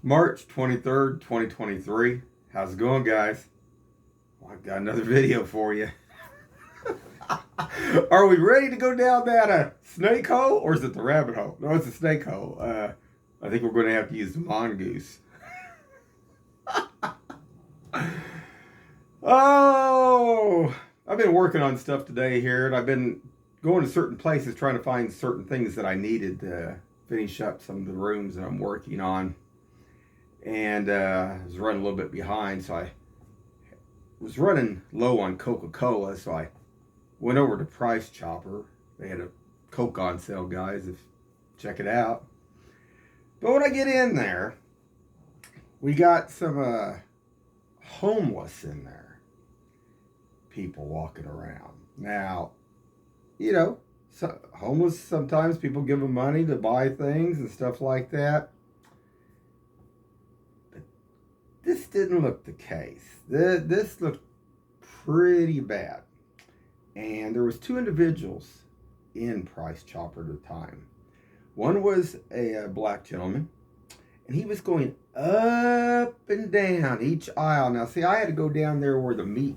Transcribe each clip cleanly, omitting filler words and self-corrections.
March 23rd, 2023. How's it going, guys? Well, I've got another video for you. Are we ready to go down that snake hole, or is it the rabbit hole? No, it's a snake hole. I think we're going to have to use the mongoose. Oh, I've been working on stuff today here, and I've been going to certain places trying to find certain things that I needed to finish up some of the rooms that I'm working on. And I was running a little bit behind, so I was running low on Coca-Cola, so I went over to Price Chopper. They had a Coke on sale, guys. Check it out. But when I get in there, we got some homeless in there. People walking around. Now, you know, homeless, sometimes people give them money to buy things and stuff like that. But this didn't look the case. This looked pretty bad. And there was two individuals in Price Chopper at the time. One was a black gentleman, and he was going up and down each aisle. Now, see, I had to go down there where the meat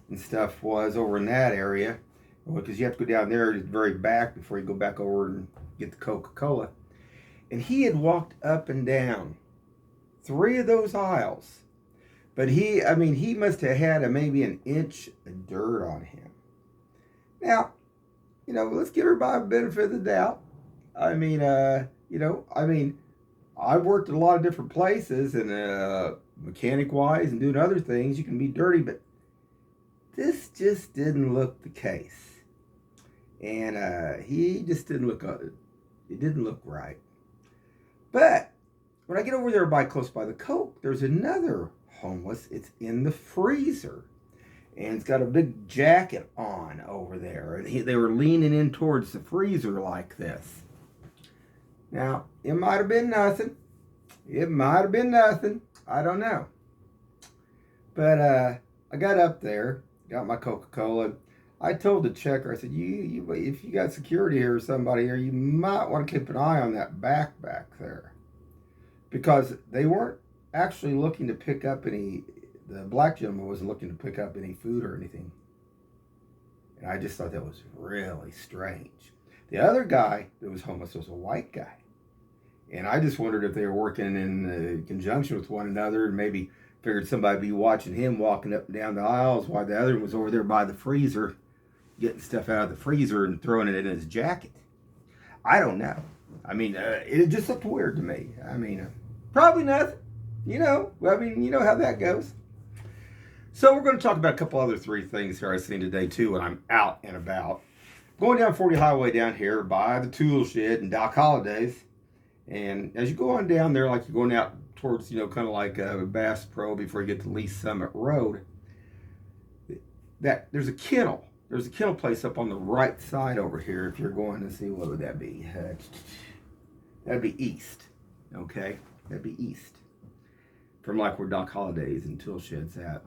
and stuff was, over in that area, because you have to go down there to the very back before you go back over and get the Coca-Cola. And he had walked up and down 3 of those aisles. But he must have had maybe an inch of dirt on him. Now, let's give everybody a benefit of the doubt. I've worked at a lot of different places, and mechanic-wise and doing other things, you can be dirty, but this just didn't look the case. And he just didn't look, it didn't look right. But when I get over there close by the Coke, there's another homeless. It's in the freezer. And it's got a big jacket on over there. And they were leaning in towards the freezer like this. Now, it might have been nothing. I don't know. But I got up there, got my Coca-Cola. I told the checker, I said, if you got security here or somebody here, you might want to keep an eye on that back there. Because they weren't actually looking to pick up any... The black gentleman wasn't looking to pick up any food or anything. And I just thought that was really strange. The other guy that was homeless was a white guy. And I just wondered if they were working in conjunction with one another, and maybe figured somebody would be watching him walking up and down the aisles while the other one was over there by the freezer, getting stuff out of the freezer and throwing it in his jacket. I don't know. It just looked weird to me. Probably nothing. You know how that goes. So we're going to talk about a couple other 3 things here I've seen today too when I'm out and about. Going down 40 Highway down here by the tool shed and Doc Holliday's. And as you go on down there, like you're going out towards, kind of like Bass Pro before you get to Lee Summit Road, there's a kennel. There's a kennel place up on the right side over here if you're going to see, what would that be? That'd be east. Okay? That'd be east. From like where Doc Holliday's and tool shed's at.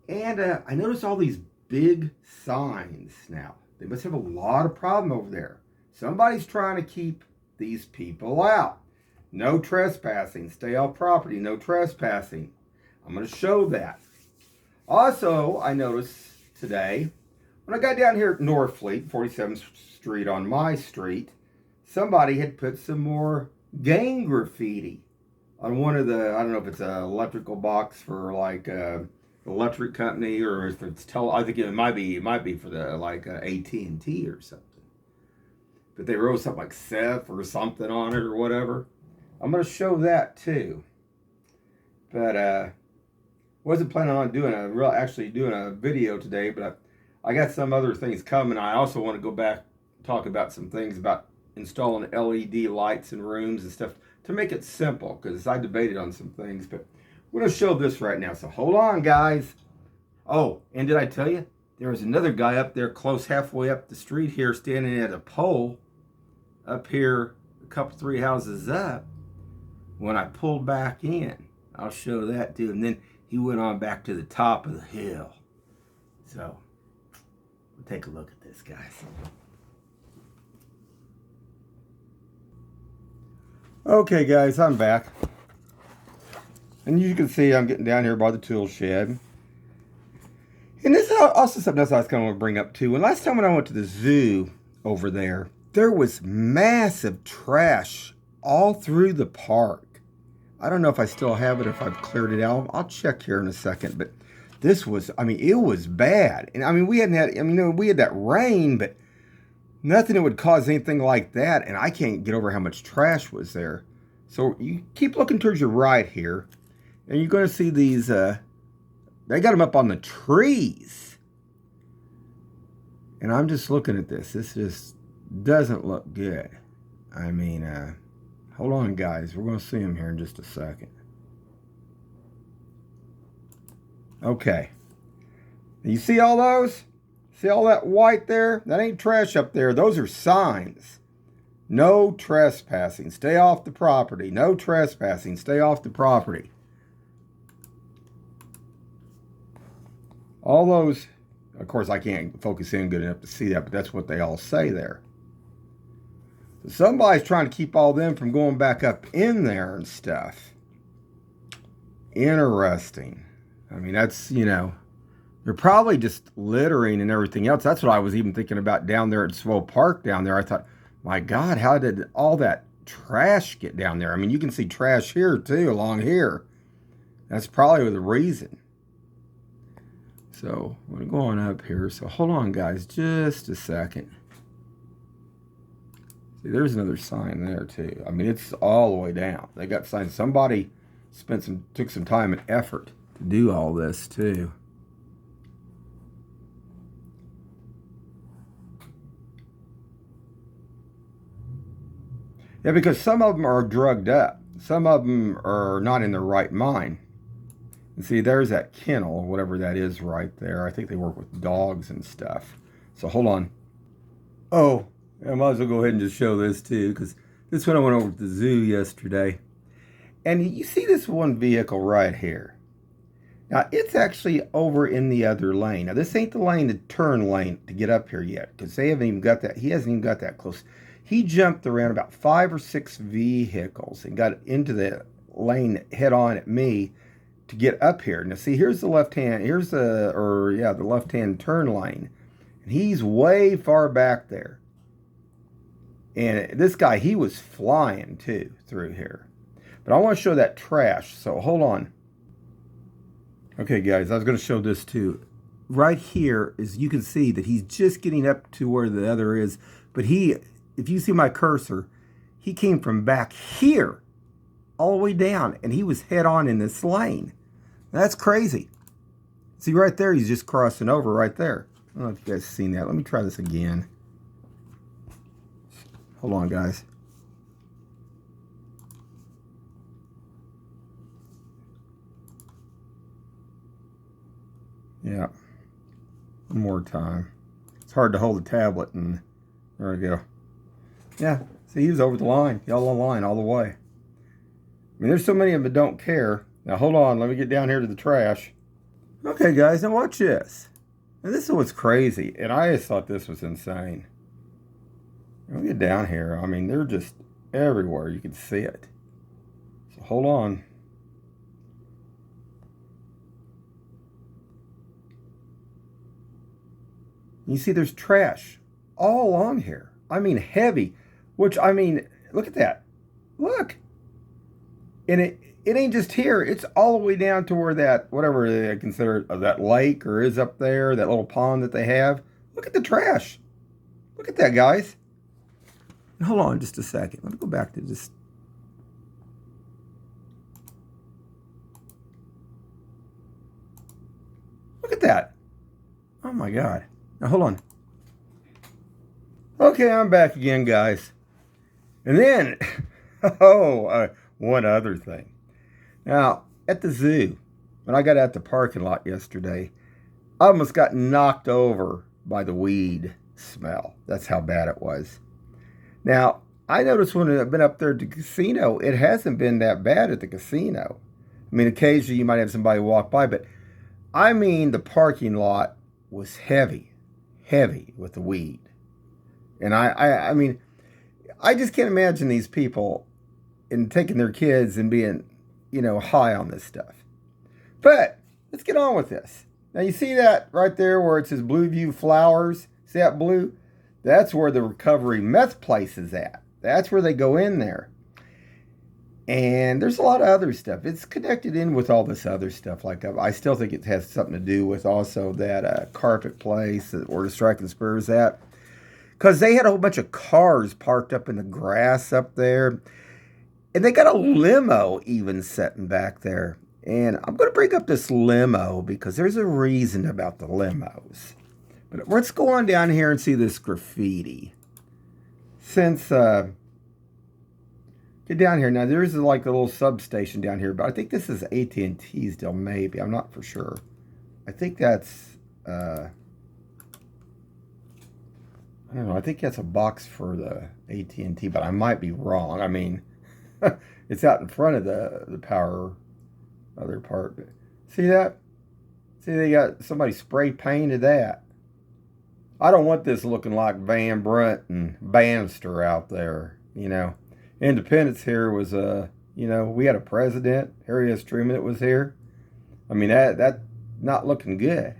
And I noticed all these big signs now. They must have a lot of problem over there. Somebody's trying to keep these people out. No trespassing. Stay off property. No trespassing. I'm going to show that. Also, I noticed today, when I got down here at Northfleet, 47th Street on my street, somebody had put some more gang graffiti on one of the, I don't know if it's an electrical box for like electric company, or if it's I think it might be for the like AT&T or something. But they wrote something like Seth or something on it or whatever. I'm going to show that too. But wasn't planning on doing a video today, but I got some other things coming. I also want to go back and talk about some things about installing LED lights in rooms and stuff to make it simple, because I debated on some things, but we're going to show this right now. So hold on, guys. Oh, and did I tell you? There was another guy up there close halfway up the street here standing at a pole up here a couple, 3 houses up when I pulled back in. I'll show that too. And then he went on back to the top of the hill. So we'll take a look at this, guys. Okay, guys, I'm back. And you can see I'm getting down here by the tool shed. And this is also something else I was kind of want to bring up too. And last time when I went to the zoo over there was massive trash all through the park. I don't know if I still have it, if I've cleared it out. I'll check here in a second. But this was, I mean, it was bad. And I mean, we had that rain, but nothing that would cause anything like that. And I can't get over how much trash was there. So you keep looking towards your right here. And you're going to see these, they got them up on the trees. And I'm just looking at this. This just doesn't look good. I mean, hold on, guys. We're going to see them here in just a second. Okay. You see all those? See all that white there? That ain't trash up there. Those are signs. No trespassing. Stay off the property. No trespassing. Stay off the property. All those, of course, I can't focus in good enough to see that, but that's what they all say there. So somebody's trying to keep all them from going back up in there and stuff. Interesting. I mean, that's, you know, they're probably just littering and everything else. That's what I was even thinking about down there at Swope Park down there. I thought, my God, how did all that trash get down there? I mean, you can see trash here too, along here. That's probably the reason. So we're going up here. So hold on, guys, just a second. See, there's another sign there too. I mean, it's all the way down. They got signs. Somebody took some time and effort to do all this too. Yeah, because some of them are drugged up. Some of them are not in their right mind. And see, there's that kennel, whatever that is right there. I think they work with dogs and stuff. So hold on. Oh, I might as well go ahead and just show this too, because this one I went over to the zoo yesterday. And you see this one vehicle right here. Now, it's actually over in the other lane. Now, this ain't the lane, the turn lane to get up here yet, because they haven't even got that. He hasn't even got that close. He jumped around about 5 or 6 vehicles and got into the lane head on at me to get up here. Now, see, here's the left-hand, the left-hand turn lane. And he's way far back there. And this guy, he was flying, too, through here. But I want to show that trash, so hold on. Okay, guys, I was going to show this, too. Right here is, you can see that he's just getting up to where the other is. But if you see my cursor, he came from back here all the way down, and he was head on in this lane. That's crazy. See right there, he's just crossing over right there. I don't know if you guys have seen that. Let me try this again. Hold on, guys. Yeah. One more time. It's hard to hold a tablet, and there we go. Yeah, see, he was over the line, yellow line all the way. I mean, there's so many of them that don't care. Now, hold on, let me get down here to the trash. Okay, guys, now watch this. Now, this is what's crazy, and I just thought this was insane. Let me get down here. I mean, they're just everywhere. You can see it. So, hold on. You see there's trash all along here. I mean, heavy. Which, I mean, look at that. Look. And it ain't just here. It's all the way down to where that, whatever they consider that lake or is up there, that little pond that they have. Look at the trash. Look at that, guys. And hold on just a second. Let me go back to just. Look at that. Oh, my God. Now, hold on. Okay, I'm back again, guys. And then, one other thing. Now, at the zoo, when I got out the parking lot yesterday, I almost got knocked over by the weed smell. That's how bad it was. Now, I noticed when I've been up there at the casino, it hasn't been that bad at the casino. I mean, occasionally you might have somebody walk by, but I mean, the parking lot was heavy with the weed. And I mean, I just can't imagine these people and taking their kids and being, high on this stuff. But let's get on with this. Now you see that right there where it says Blue View Flowers? See that blue? That's where the recovery meth place is at. That's where they go in there. And there's a lot of other stuff. It's connected in with all this other stuff. Like I still think it has something to do with also that carpet place where the Striking Spur's at. Because they had a whole bunch of cars parked up in the grass up there. And they got a limo even sitting back there. And I'm going to bring up this limo because there's a reason about the limos. But let's go on down here and see this graffiti. Since, get down here. Now, there's like a little substation down here. But I think this is AT&T still, maybe. I'm not for sure. I think that's, I don't know. I think that's a box for the AT&T. But I might be wrong. I mean, it's out in front of the power other part. But see that? See, they got somebody spray painted that. I don't want this looking like Van Brunt and Bannister out there, Independence here was, we had a president, Harry S. Truman, that was here. I mean, that not looking good.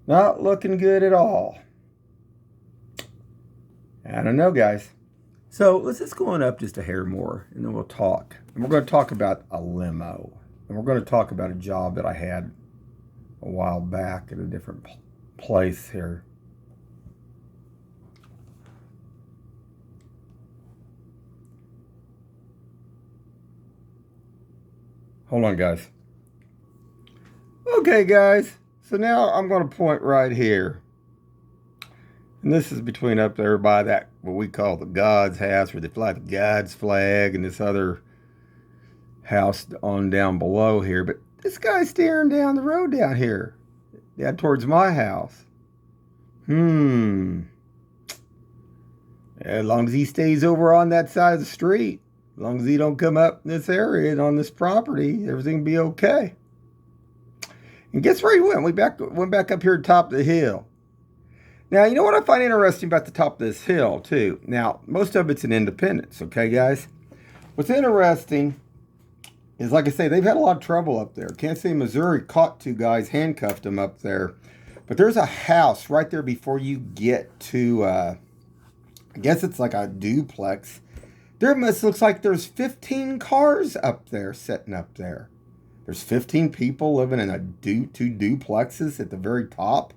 Not looking good at all. I don't know, guys. So let's just go on up just a hair more, and then we'll talk. And we're going to talk about a limo. And we're going to talk about a job that I had a while back at a different place here. Hold on, guys. Okay, guys. So now I'm going to point right here. And this is between up there by that, what we call the God's house, where they fly the God's flag, and this other house on down below here. But this guy's staring down the road down here, down towards my house. As long as he stays over on that side of the street, as long as he don't come up in this area and on this property, everything will be okay. And guess where he went? We went back up here top of the hill. Now, you know what I find interesting about the top of this hill, too? Now, most of it's in Independence, okay, guys? What's interesting is, like I say, they've had a lot of trouble up there. Kansas City, Missouri caught two guys, handcuffed them up there. But there's a house right there before you get to, I guess it's like a duplex. There looks like there's 15 cars up there, sitting up there. There's 15 people living in two duplexes at the very top.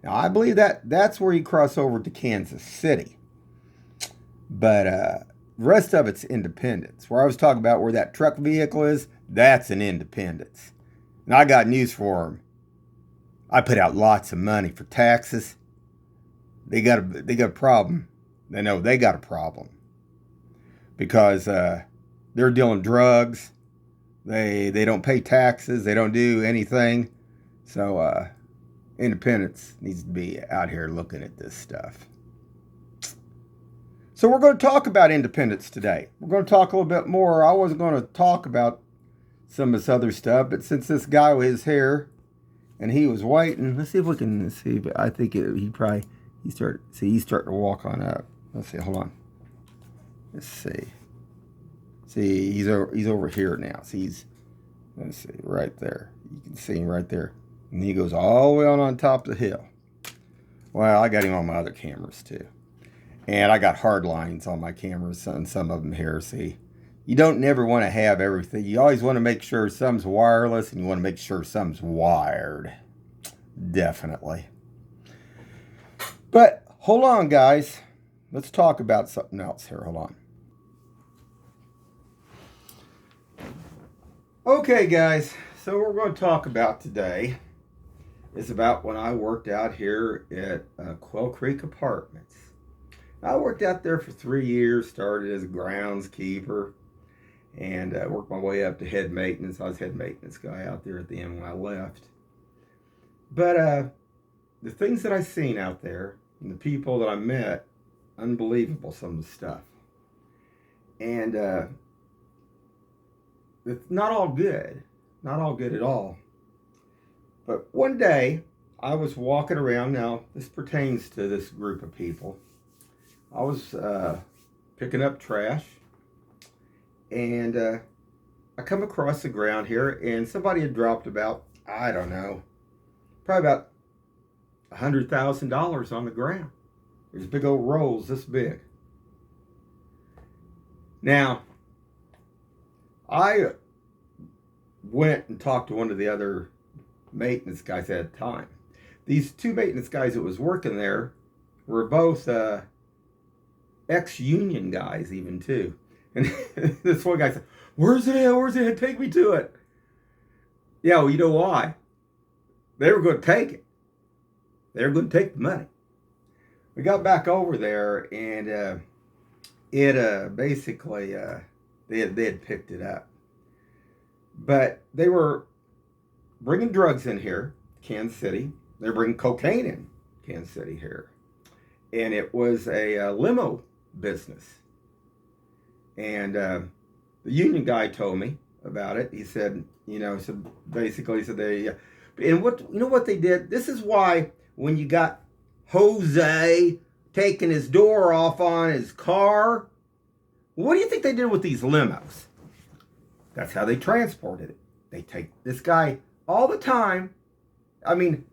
Now, I believe that's where you cross over to Kansas City. But the rest of it's Independence. Where I was talking about where that truck vehicle is, that's an Independence. And I got news for them. I put out lots of money for taxes. They got a problem. They know they got a problem. Because they're dealing drugs. They don't pay taxes. They don't do anything. So Independence needs to be out here looking at this stuff. So we're going to talk about Independence today. We're going to talk a little bit more. I wasn't going to talk about some of this other stuff, but since this guy was here and he was waiting, let's see if we can see. But I think he's starting to walk on up. Let's see. Hold on. Let's see. See, he's over here now. See, let's see, right there. You can see him right there. And he goes all the way on top of the hill. Well, I got him on my other cameras too. And I got hard lines on my cameras and some of them here. See, you don't never want to have everything. You always want to make sure some's wireless and you want to make sure some's wired. Definitely. But hold on, guys. Let's talk about something else here. Hold on. Okay, guys. So what we're going to talk about today is about when I worked out here at Quail Creek Apartments. I worked out there for 3 years, started as a groundskeeper, and worked my way up to head maintenance. I was head maintenance guy out there at the end when I left. But the things that I seen out there and the people that I met, unbelievable, some of the stuff. And it's not all good. Not all good at all. But one day, I was walking around. Now, this pertains to this group of people. I was picking up trash. And I come across the ground here, and somebody had dropped about, I don't know, probably about $100,000 on the ground. There's big old rolls this big. Now, I went and talked to one of the other maintenance guys at the time. These two maintenance guys that was working there were both ex-union guys, even too. And this one guy said, "Where's it at? Where's it at? Take me to it." Yeah, well, you know why? They were going to take it. They were going to take the money. We got back over there, and it basically they had picked it up, but they were bringing drugs in here, Kansas City. They're bringing cocaine in Kansas City here, and it was a limo business. And the union guy told me about it. He said, so basically, he said they, and what they did. This is why when you got Jose taking his door off on his car, what do you think they did with these limos? That's how they transported it. They take this guy all the time. I mean,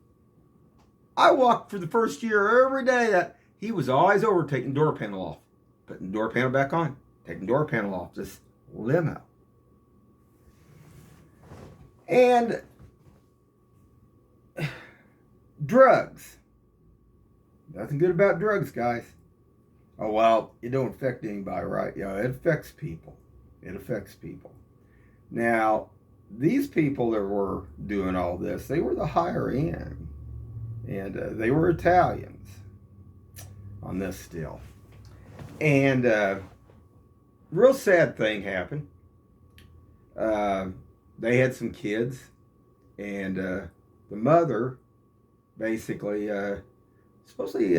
I walked for the first year every day that he was always over taking door panel off, putting door panel back on, taking door panel off, this limo. And drugs. Nothing good about drugs, guys. Oh, well, it don't affect anybody, right? Yeah, it affects people. It affects people. Now, these people that were doing all this, they were the higher end. And they were Italians on this still. And real sad thing happened. They had some kids, and the mother basically, supposedly,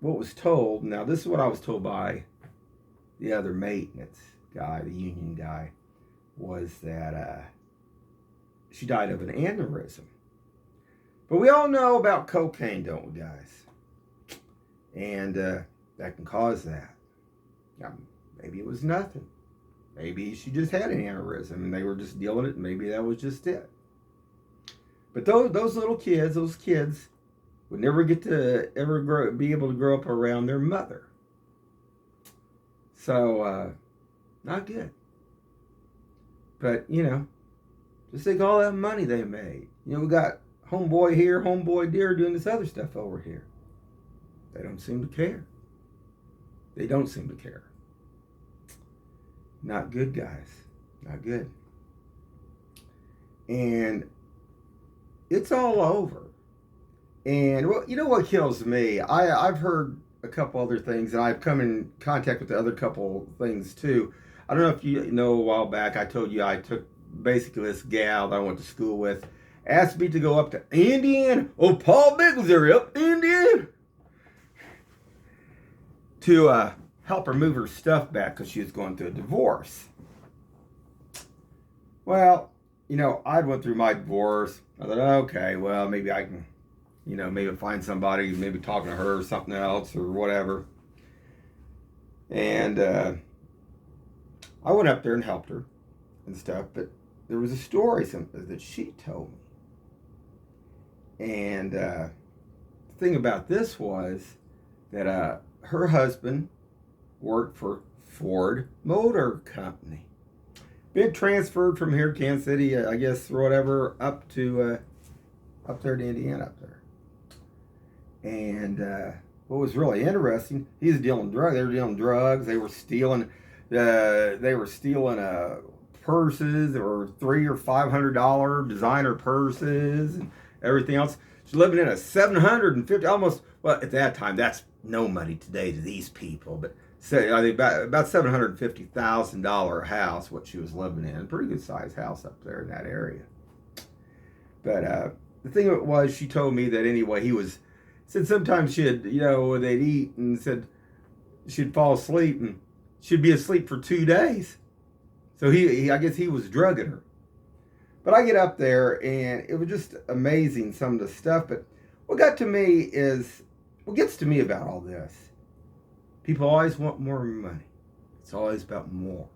what was told, now this is what I was told by the other maintenance guy, the union guy, was that she died of an aneurysm. But we all know about cocaine, don't we, guys? And that can cause that. Now, maybe it was nothing. Maybe she just had an aneurysm and they were just dealing it, and maybe that was just it. But those little kids, those kids would never get to be able to grow up around their mother. So, not good. But, just think all that money they made. We got homeboy here, homeboy there doing this other stuff over here. They don't seem to care. They don't seem to care. Not good, guys. Not good. And it's all over. And well, you know what kills me? I've heard a couple other things, and I've come in contact with the other couple things too. I don't know if you know, a while back I told you I took basically this gal that I went to school with, asked me to go up to Indiana. Oh, Paul Biggles area up Indiana. To help her move her stuff back because she was going through a divorce. Well, I went through my divorce. I thought, okay, well, maybe I can, maybe find somebody, maybe talking to her or something else or whatever. And I went up there and helped her and stuff, but there was a story that she told me. And the thing about this was that her husband worked for Ford Motor Company. Been transferred from here, Kansas City, I guess, or whatever, up there to Indiana up there. And what was really interesting, he's dealing drugs. They were dealing drugs. They were stealing. Purses or $300 or $500 designer purses and everything else. She's living in a $750, almost, well, at that time, that's no money today to these people, but say I think about $750,000 house, what she was living in. Pretty good sized house up there in that area. But the thing was, she told me that anyway, said sometimes they'd eat, and said she'd fall asleep and she'd be asleep for 2 days. So I guess he was drugging her. But I get up there and it was just amazing, some of the stuff. But what gets to me about all this, people always want more money. It's always about more.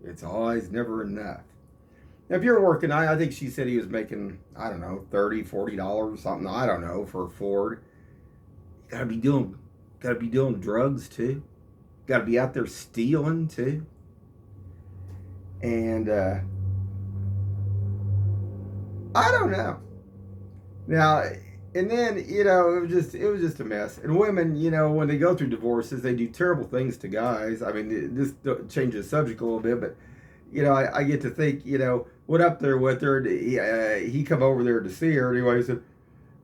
It's always never enough. Now, if you're working, I think she said he was making, I don't know, $30, $40 or something. I don't know, for a Ford. You gotta be doing drugs too. Gotta be out there stealing too. And I don't know. Now, and then it was just a mess. And women, when they go through divorces, they do terrible things to guys. I mean, this changes the subject a little bit, but I get to think, went up there with her. He come over there to see her.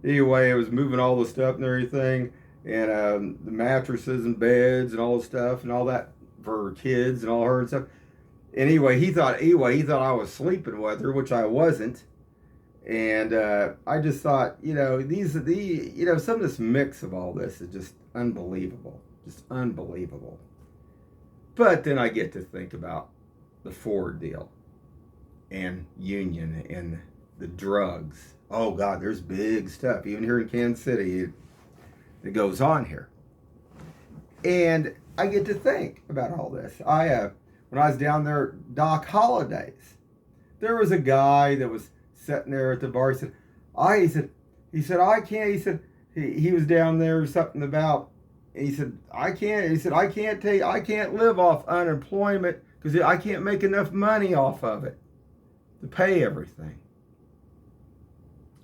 Anyway, it was moving all the stuff and everything, and the mattresses and beds and all the stuff and all that for her kids and all her and stuff. Anyway, he thought I was sleeping with her, which I wasn't. And I just thought, some of this mix of all this is just unbelievable. Just unbelievable. But then I get to think about the Ford deal and Union and the drugs. Oh, God, there's big stuff. Even here in Kansas City, that goes on here. And I get to think about all this. When I was down there, Doc Holidays, there was a guy that was sitting there at the bar. He said, I can't. He said, he was down there, something about, he said, I can't live off unemployment because I can't make enough money off of it to pay everything.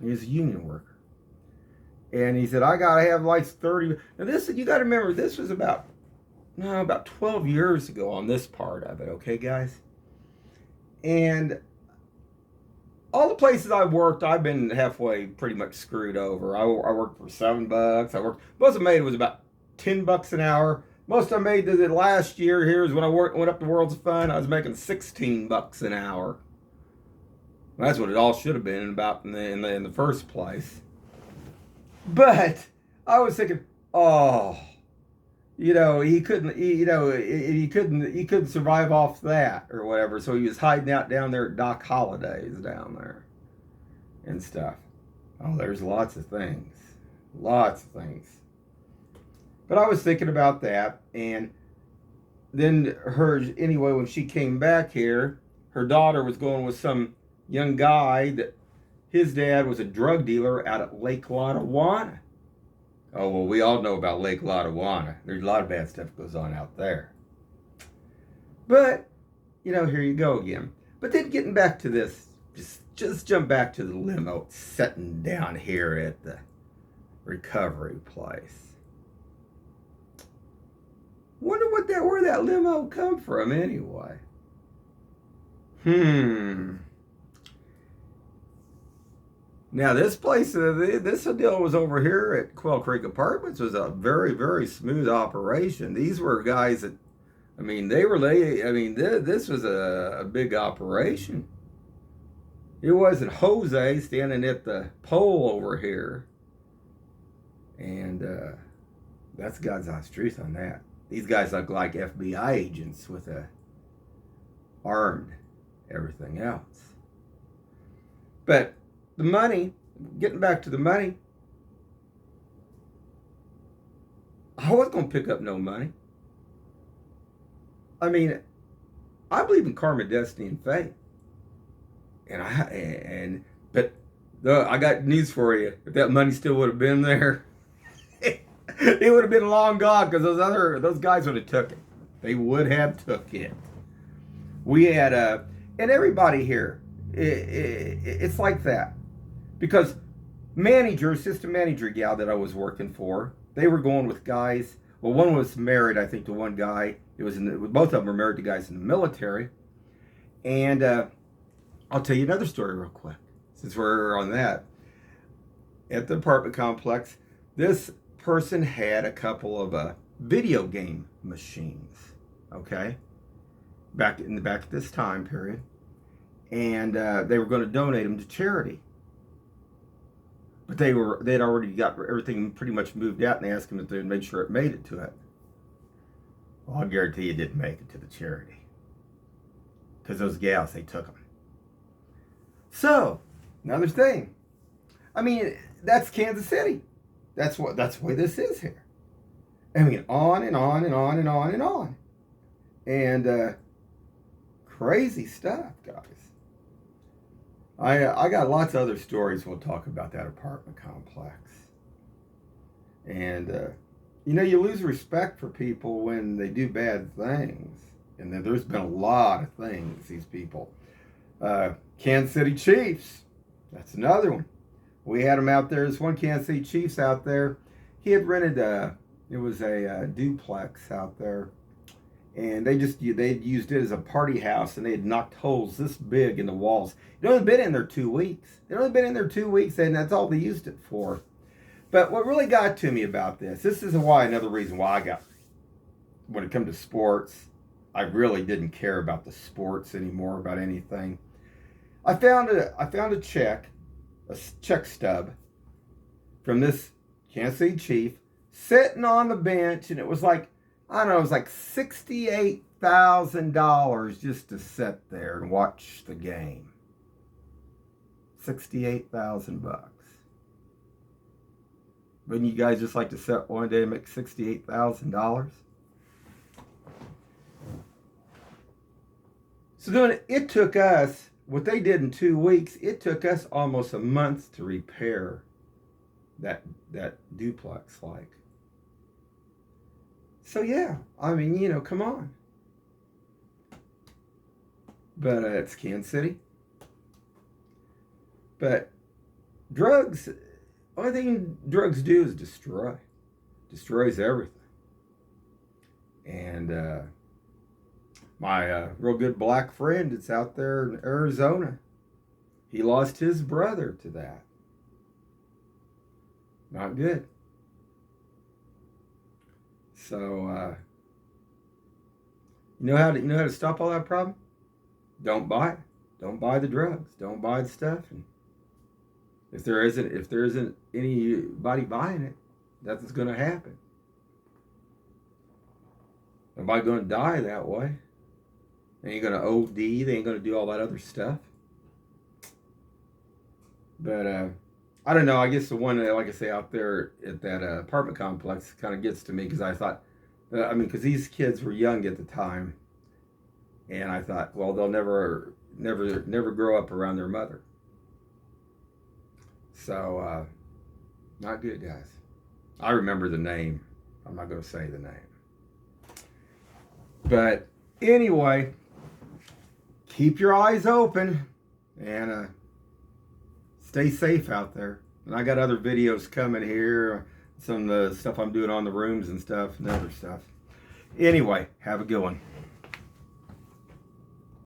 He was a union worker. And he said, I got to have like 30. Now this, you got to remember, this was about 12 years ago on this part of it, okay, guys? And all the places I worked, I've been halfway pretty much screwed over. I worked for $7. Most of I made was about $10 an hour. Most I made the last year here is when I went up to Worlds of Fun. I was making $16 an hour. That's what it all should have been in the first place. But I was thinking, oh, he couldn't survive off that or whatever. So he was hiding out down there at Doc Holidays down there and stuff. Oh, there's lots of things. But I was thinking about that, and then when she came back here, her daughter was going with some young guy that his dad was a drug dealer out at Lake Lotawana. Oh, well, we all know about Lake Lotawana. There's a lot of bad stuff goes on out there. But, here you go again. But then getting back to this, just jump back to the limo sitting down here at the recovery place. Wonder where that limo come from anyway. Now this place, this deal was over here at Quail Creek Apartments. Was a very, very smooth operation. These were guys that, this was a big operation. It wasn't Jose standing at the pole over here. And that's God's honest truth on that. These guys look like FBI agents with armed everything else. But the money, getting back to the money, I wasn't going to pick up no money. I believe in karma, destiny, and fate. But I got news for you. If that money still would have been there, it would have been long gone, because those guys would have took it. They would have took it. We had and everybody here, it's like that. Because assistant manager gal that I was working for, they were going with guys. Well, one was married, I think, to one guy. Both of them were married to guys in the military. And I'll tell you another story real quick, since we're on that. At the apartment complex, this person had a couple of video game machines, okay, back at this time period, and they were going to donate them to charity. But they'd already got everything pretty much moved out, and they asked them if they'd make sure it made it to it. Well, I guarantee it didn't make it to the charity, because those gals, they took them. So, another thing. That's Kansas City. That's the way this is here. On and on and on and on and on. And crazy stuff, guys. I got lots of other stories we'll talk about that apartment complex. And, you lose respect for people when they do bad things. And then there's been a lot of things, these people. Kansas City Chiefs, that's another one. We had him out there. There's one Kansas City Chiefs out there. He had rented it was a duplex out there. And they used it as a party house, and they had knocked holes this big in the walls. They'd only been in there 2 weeks. And that's all they used it for. But what really got to me about this is another reason why when it comes to sports, I really didn't care about the sports anymore, about anything. I found a check stub from this Kansas City Chief sitting on the bench, and it was like, I don't know, it was like $68,000 just to sit there and watch the game. $68,000. Wouldn't you guys just like to sit one day and make $68,000? So then it took us, what they did in 2 weeks, it took us almost a month to repair that duplex, like. So yeah, I mean, come on. But it's Kansas City. But drugs, only thing drugs do is destroys everything. And my real good black friend that's out there in Arizona, he lost his brother to that. Not good. So you know how to stop all that problem? Don't buy it. Don't buy the drugs. Don't buy the stuff. And if there isn't anybody buying it, nothing's going to happen. Nobody's going to die that way. They ain't going to OD. They ain't going to do all that other stuff. But I don't know. I guess the one that, like I say, out there at that apartment complex kind of gets to me because I thought, because these kids were young at the time, and I thought, well, they'll never grow up around their mother. So, not good, guys. I remember the name. I'm not going to say the name. But anyway, keep your eyes open and stay safe out there. And I got other videos coming here, some of the stuff I'm doing on the rooms and stuff and other stuff. Anyway, have a good one.